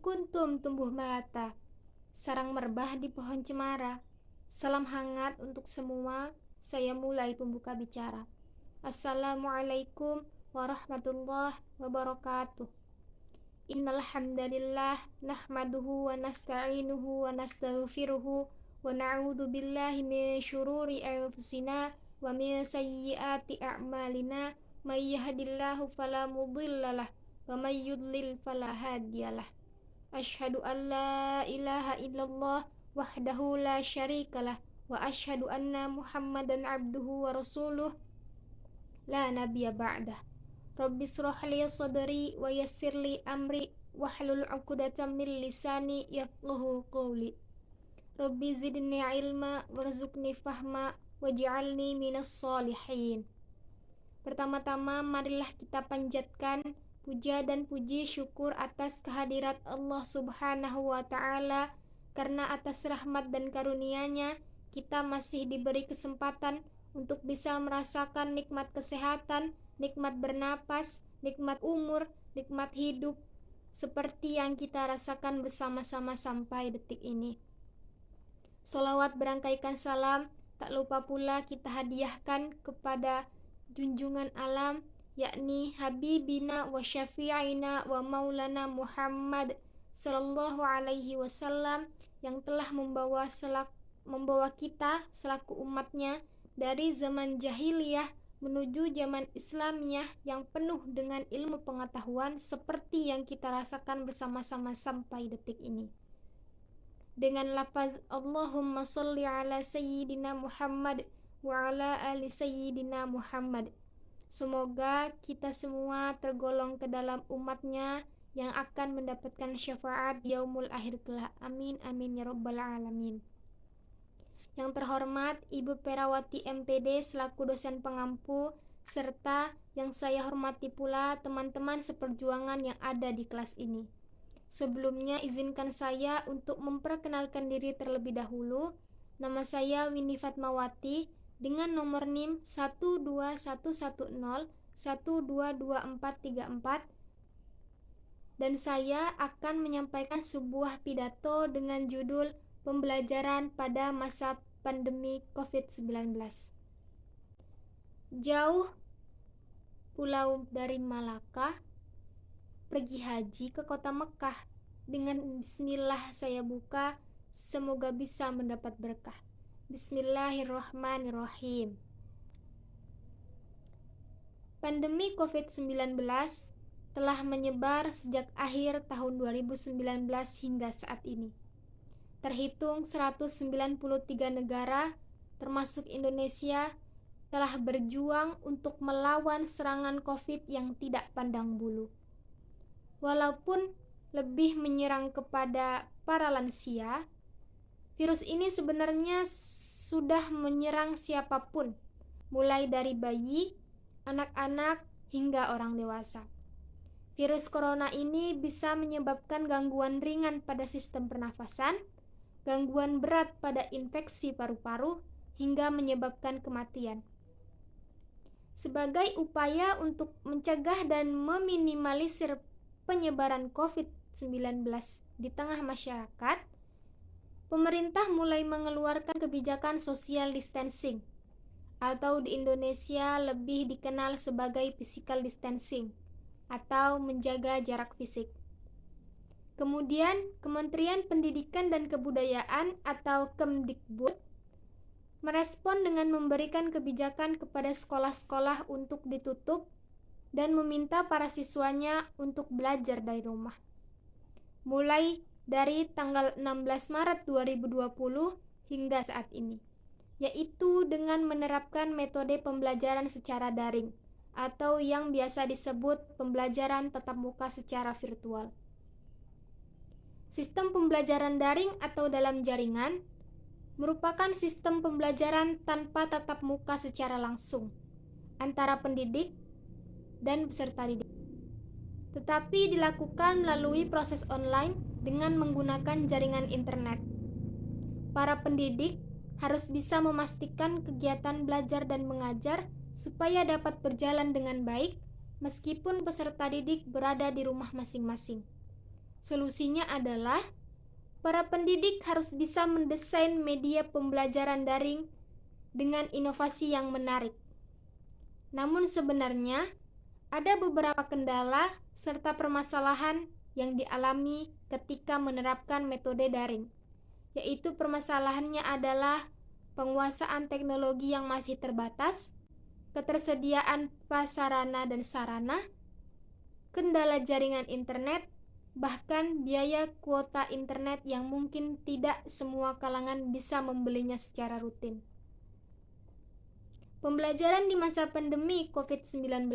kuntum tumbuh melata, sarang merbah di pohon cemara. Salam hangat untuk semua, saya mulai pembuka bicara. Assalamualaikum warahmatullahi wabarakatuh. Innal hamdalillah nahmaduhu wa nasta'inuhu wa nastaghfiruhu wa na'udzu billahi min syururi anfusina wa min sayyiati a'malina may yahdihillahu fala mudhillalah wa may yudlil fala hadiyalah. Asyhadu an la ilaha illallah wahdahu la syarikalah wa asyhadu anna Muhammadan abduhu wa rasuluh la nabiyya ba'dah. Rabbi shrah li sadri wa yassir li amri wahlul 'uqdatam min lisani yafqahu qawli. Rabbi zidni ilma warzuqni fahma waj'alni minas shalihin. Pertama-tama marilah kita panjatkan puja dan puji syukur atas kehadirat Allah Subhanahu wa ta'ala, karena atas rahmat dan karunia-Nya kita masih diberi kesempatan untuk bisa merasakan nikmat kesehatan, nikmat bernapas, nikmat umur, nikmat hidup seperti yang kita rasakan bersama-sama sampai detik ini. Sholawat berangkaikan salam tak lupa pula kita hadiahkan kepada junjungan alam, yakni Habibina wa Syafi'ina wa Maulana Muhammad sallallahu alaihi wasallam, yang telah membawa kita selaku umatnya dari zaman jahiliyah menuju zaman Islamiyah yang penuh dengan ilmu pengetahuan seperti yang kita rasakan bersama-sama sampai detik ini. Dengan lafaz Allahumma sholli ala sayyidina Muhammad wa ala ali sayyidina Muhammad, semoga kita semua tergolong ke dalam umatnya yang akan mendapatkan syafaat yaumul akhir kelak. Amin amin ya rabbal alamin. Yang terhormat Ibu Perawati MPD selaku dosen pengampu, serta yang saya hormati pula teman-teman seperjuangan yang ada di kelas ini. Sebelumnya izinkan saya untuk memperkenalkan diri terlebih dahulu. Nama saya Winnie Fatmawati dengan nomor NIM 12110122434, dan saya akan menyampaikan sebuah pidato dengan judul Pembelajaran pada masa pandemi COVID-19. Jauh pulau dari Malaka, pergi haji ke kota Mekah. Dengan bismillah saya buka, semoga bisa mendapat berkah. Bismillahirrahmanirrahim. Pandemi COVID-19 telah menyebar sejak akhir tahun 2019 hingga saat ini. Terhitung 193 negara, termasuk Indonesia, telah berjuang untuk melawan serangan COVID yang tidak pandang bulu. Walaupun lebih menyerang kepada para lansia, virus ini sebenarnya sudah menyerang siapapun, mulai dari bayi, anak-anak, hingga orang dewasa. Virus corona ini bisa menyebabkan gangguan ringan pada sistem pernafasan, gangguan berat pada infeksi paru-paru, hingga menyebabkan kematian. Sebagai upaya untuk mencegah dan meminimalisir penyebaran COVID-19 di tengah masyarakat, pemerintah mulai mengeluarkan kebijakan social distancing, atau di Indonesia lebih dikenal sebagai physical distancing, atau menjaga jarak fisik. Kemudian, Kementerian Pendidikan dan Kebudayaan atau Kemdikbud merespon dengan memberikan kebijakan kepada sekolah-sekolah untuk ditutup dan meminta para siswanya untuk belajar dari rumah. Mulai dari tanggal 16 Maret 2020 hingga saat ini, yaitu dengan menerapkan metode pembelajaran secara daring atau yang biasa disebut pembelajaran tatap muka secara virtual. Sistem pembelajaran daring atau dalam jaringan merupakan sistem pembelajaran tanpa tatap muka secara langsung antara pendidik dan peserta didik, tetapi dilakukan melalui proses online dengan menggunakan jaringan internet. Para pendidik harus bisa memastikan kegiatan belajar dan mengajar supaya dapat berjalan dengan baik meskipun peserta didik berada di rumah masing-masing. Solusinya adalah para pendidik harus bisa mendesain media pembelajaran daring dengan inovasi yang menarik. Namun sebenarnya ada beberapa kendala serta permasalahan yang dialami ketika menerapkan metode daring, yaitu permasalahannya adalah penguasaan teknologi yang masih terbatas, ketersediaan prasarana dan sarana, kendala jaringan internet, bahkan biaya kuota internet yang mungkin tidak semua kalangan bisa membelinya secara rutin. Pembelajaran di masa pandemi COVID-19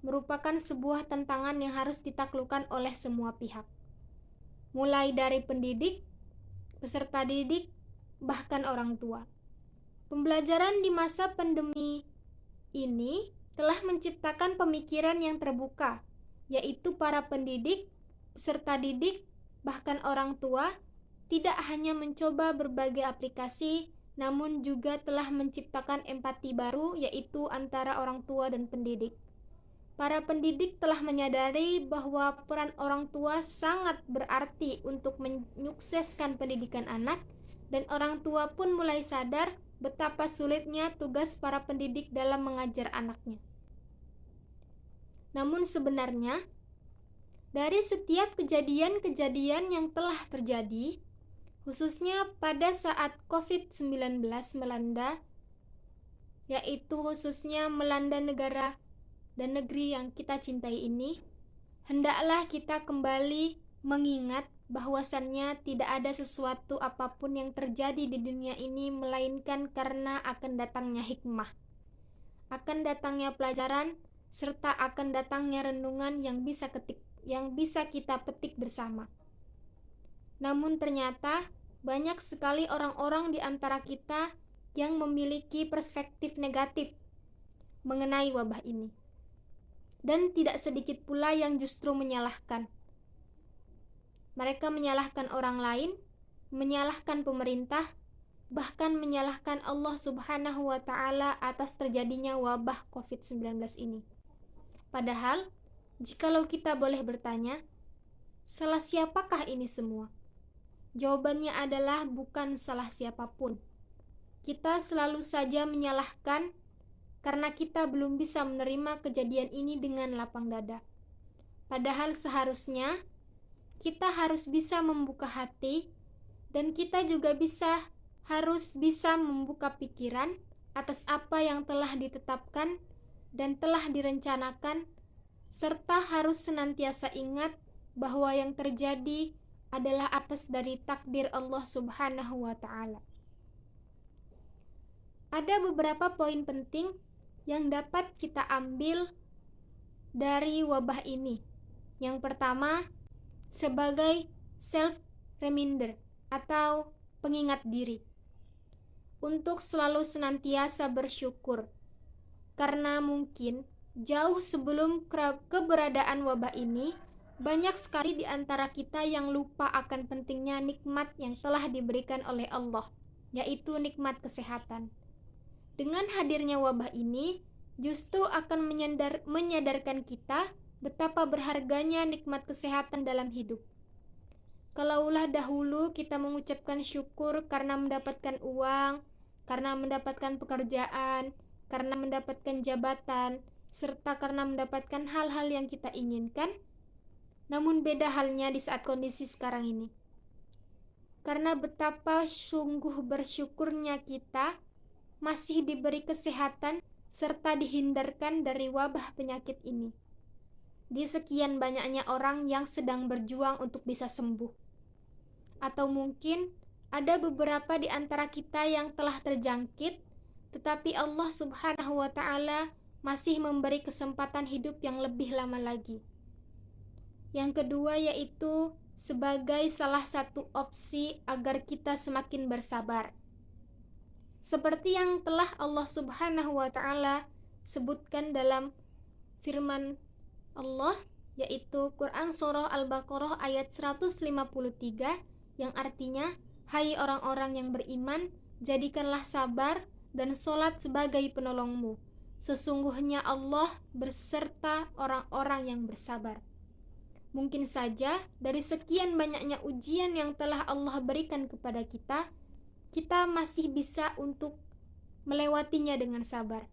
merupakan sebuah tantangan yang harus ditaklukkan oleh semua pihak, mulai dari pendidik, peserta didik, bahkan orang tua. Pembelajaran di masa pandemi ini telah menciptakan pemikiran yang terbuka, yaitu para pendidik, peserta didik, bahkan orang tua tidak hanya mencoba berbagai aplikasi, namun juga telah menciptakan empati baru, yaitu antara orang tua dan pendidik. Para pendidik telah menyadari bahwa peran orang tua sangat berarti untuk menyukseskan pendidikan anak, dan orang tua pun mulai sadar betapa sulitnya tugas para pendidik dalam mengajar anaknya. Namun sebenarnya, dari setiap kejadian-kejadian yang telah terjadi, khususnya pada saat COVID-19 melanda, yaitu khususnya melanda negara dan negeri yang kita cintai ini, hendaklah kita kembali mengingat bahwasannya tidak ada sesuatu apapun yang terjadi di dunia ini melainkan karena akan datangnya hikmah, akan datangnya pelajaran, serta akan datangnya renungan yang bisa kita petik bersama. Namun ternyata banyak sekali orang-orang di antara kita yang memiliki perspektif negatif mengenai wabah ini. Dan tidak sedikit pula yang justru menyalahkan. Mereka menyalahkan orang lain, menyalahkan pemerintah, bahkan menyalahkan Allah Subhanahu wa Ta'ala atas terjadinya wabah COVID-19 ini. Padahal, jikalau kita boleh bertanya, salah siapakah ini semua? Jawabannya adalah bukan salah siapapun. Kita selalu saja menyalahkan karena kita belum bisa menerima kejadian ini dengan lapang dada. Padahal seharusnya kita harus bisa membuka hati, dan kita juga harus bisa membuka pikiran atas apa yang telah ditetapkan dan telah direncanakan, serta harus senantiasa ingat bahwa yang terjadi adalah atas dari takdir Allah Subhanahu wa Ta'ala. Ada beberapa poin penting yang dapat kita ambil dari wabah ini. Yang pertama, sebagai self-reminder atau pengingat diri, untuk selalu senantiasa bersyukur, karena mungkin jauh sebelum keberadaan wabah ini, banyak sekali di antara kita yang lupa akan pentingnya nikmat yang telah diberikan oleh Allah, yaitu nikmat kesehatan. Dengan hadirnya wabah ini, justru akan menyadarkan kita betapa berharganya nikmat kesehatan dalam hidup. Kalaulah dahulu kita mengucapkan syukur karena mendapatkan uang, karena mendapatkan pekerjaan, karena mendapatkan jabatan, serta karena mendapatkan hal-hal yang kita inginkan, namun beda halnya di saat kondisi sekarang ini. Karena betapa sungguh bersyukurnya kita masih diberi kesehatan serta dihindarkan dari wabah penyakit ini. Di sekian banyaknya orang yang sedang berjuang untuk bisa sembuh. Atau mungkin ada beberapa di antara kita yang telah terjangkit, tetapi Allah Subhanahu wa Ta'ala masih memberi kesempatan hidup yang lebih lama lagi. Yang kedua yaitu sebagai salah satu opsi agar kita semakin bersabar. Seperti yang telah Allah Subhanahu wa Ta'ala sebutkan dalam firman Allah, yaitu Quran Surah Al-Baqarah ayat 153, yang artinya, hai orang-orang yang beriman, jadikanlah sabar dan sholat sebagai penolongmu. Sesungguhnya Allah berserta orang-orang yang bersabar. Mungkin saja dari sekian banyaknya ujian yang telah Allah berikan kepada kita, kita masih bisa untuk melewatinya dengan sabar.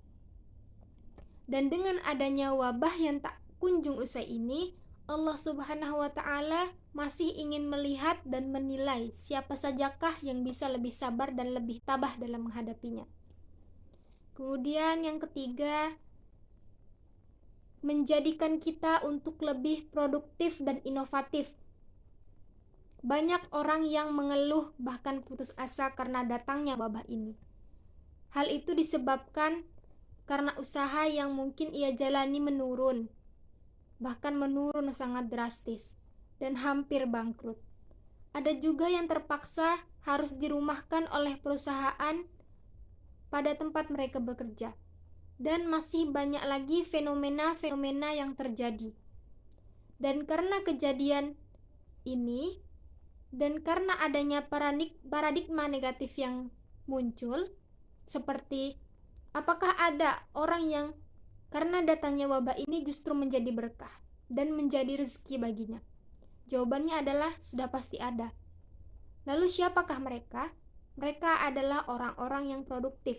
Dan dengan adanya wabah yang tak kunjung usai ini, Allah Subhanahu wa Ta'ala masih ingin melihat dan menilai siapa sajakah yang bisa lebih sabar dan lebih tabah dalam menghadapinya. Kemudian yang ketiga, menjadikan kita untuk lebih produktif dan inovatif. Banyak orang yang mengeluh bahkan putus asa karena datangnya wabah ini. Hal itu disebabkan karena usaha yang mungkin ia jalani menurun, bahkan menurun sangat drastis dan hampir bangkrut. Ada juga yang terpaksa harus dirumahkan oleh perusahaan pada tempat mereka bekerja. Dan masih banyak lagi fenomena-fenomena yang terjadi. Dan karena kejadian ini, dan karena adanya paradigma negatif yang muncul, seperti apakah ada orang yang karena datangnya wabah ini justru menjadi berkah dan menjadi rezeki baginya? Jawabannya adalah sudah pasti ada. Lalu siapakah mereka? Mereka adalah orang-orang yang produktif.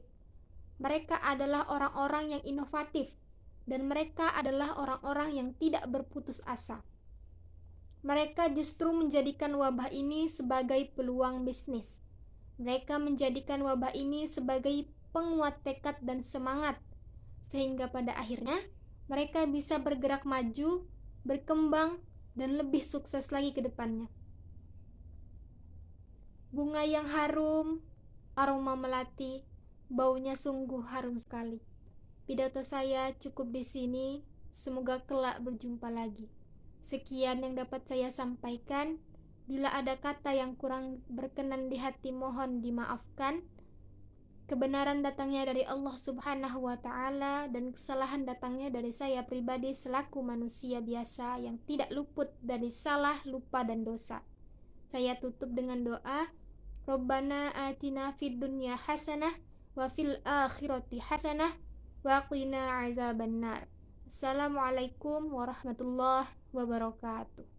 Mereka adalah orang-orang yang inovatif, dan mereka adalah orang-orang yang tidak berputus asa. Mereka justru menjadikan wabah ini sebagai peluang bisnis. Mereka menjadikan wabah ini sebagai penguat tekad dan semangat, sehingga pada akhirnya mereka bisa bergerak maju, berkembang, dan lebih sukses lagi ke depannya. Bunga yang harum, aroma melati, baunya sungguh harum sekali. Pidato saya cukup di sini. Semoga kelak berjumpa lagi. Sekian yang dapat saya sampaikan. Bila ada kata yang kurang berkenan di hati, mohon dimaafkan. Kebenaran datangnya dari Allah Subhanahu wa Ta'ala, dan kesalahan datangnya dari saya pribadi selaku manusia biasa yang tidak luput dari salah, lupa, dan dosa. Saya tutup dengan doa. Rabbana atina fid dunya hasanah wa fil akhirati hasanah wa qina azabannar. Assalamualaikum warahmatullahi wabarakatuh.